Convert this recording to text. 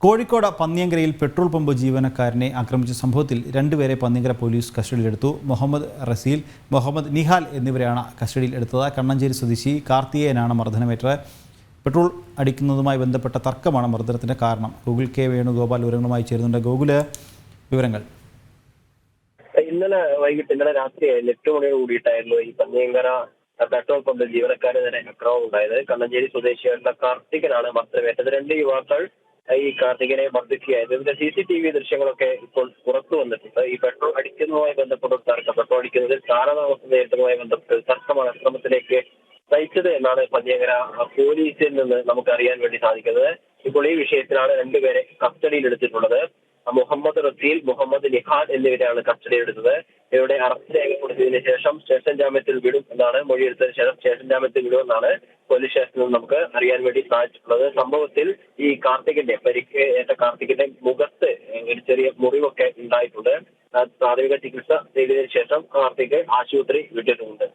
Kozhikode പന്നിയങ്കരയിൽ petrol pump ജീവനക്കാരനെ ആക്രമിച്ച സംഭവത്തിൽ രണ്ടുപേരെ പന്നിയങ്കര പോലീസ് കസ്റ്റഡിയിലെടുത്തു. മുഹമ്മദ് റസീൽ, മുഹമ്മദ് നിഹാൽ എന്നിവരെയാണ് കസ്റ്റഡിയിൽ എടുത്തത്. കണ്ണഞ്ചേരി സ്വദേശി കാർത്തികേയനാണ് മർദ്ദനമേറ്റത്. പെട്രോൾ അടിക്കുന്നതുമായി ബന്ധപ്പെട്ട തർക്കമാണ് മർദ്ദനത്തിന് കാരണം. ഗൂഗിൾ കെ വേണുഗോപാൽ വിവരങ്ങളുമായി ചേരുന്നുണ്ട്. ഗൂഗിള്, വിവരങ്ങൾ. ഇന്നലെ രാത്രി 8 മണിയോട് കൂടിയിട്ടായിരുന്നു ഈ പന്നിയങ്കര പെട്രോൾ പമ്പ് ജീവനക്കാരെ നേരെ അക്രമം ഉണ്ടായത്. കണ്ണഞ്ചേരി സ്വദേശിയായിട്ടുള്ള കാർത്തികനാണ് മർദ്ദനമേറ്റത്. 2 യുവാക്കൾ ഈ കാർത്തികനെ മർദ്ദിക്കുകയായിരുന്നു. ഇതിന്റെ CCTV ദൃശ്യങ്ങളൊക്കെ ഇപ്പോൾ പുറത്തു വന്നിട്ടുണ്ട്. ഈ പെട്രോൾ അടിക്കുന്നതുമായി ബന്ധപ്പെട്ട തർക്കം, പെട്രോൾ അടിക്കുന്നതിൽ കാലതാമസം നേരിട്ടതുമായി ബന്ധപ്പെട്ട് തർക്കമാണ് അക്രമത്തിലേക്ക് നയിച്ചത് എന്നാണ് പന്നിയങ്കര പോലീസിൽ നിന്ന് നമുക്ക് അറിയാൻ വേണ്ടി സാധിക്കുന്നത്. ഇപ്പോൾ ഈ വിഷയത്തിലാണ് രണ്ടുപേരെ കസ്റ്റഡിയിൽ എടുത്തിട്ടുള്ളത്. മുഹമ്മദ് റസീൽ, മുഹമ്മദ് നിഹാൽ എന്നിവരെയാണ് കസ്റ്റഡിയിലെടുത്തത്. ഇവരുടെ അറസ്റ്റ് രേഖപ്പെടുത്തിയതിനു ശേഷം സ്റ്റേഷൻ ജാമ്യത്തിൽ വിടും എന്നാണ്, മൊഴിയെടുത്തതിനു ശേഷം സ്റ്റേഷൻ ജാമ്യത്തിൽ വിടുമെന്നാണ് പോലീസ് സ്റ്റേഷനിൽ നിന്ന് നമുക്ക് അറിയാൻ വേണ്ടി സാധിച്ചിട്ടുള്ളത്. സംഭവത്തിൽ ഈ പരിക്ക് ഏറ്റ കാർത്തികിന്റെ മുഖത്ത് ഒരു ചെറിയ മുറിവൊക്കെ ഉണ്ടായിട്ടുണ്ട്. പ്രാഥമിക ചികിത്സ ചെയ്തതിനു ശേഷം കാർത്തിക് ആശുപത്രി വിട്ടിട്ടുണ്ട്.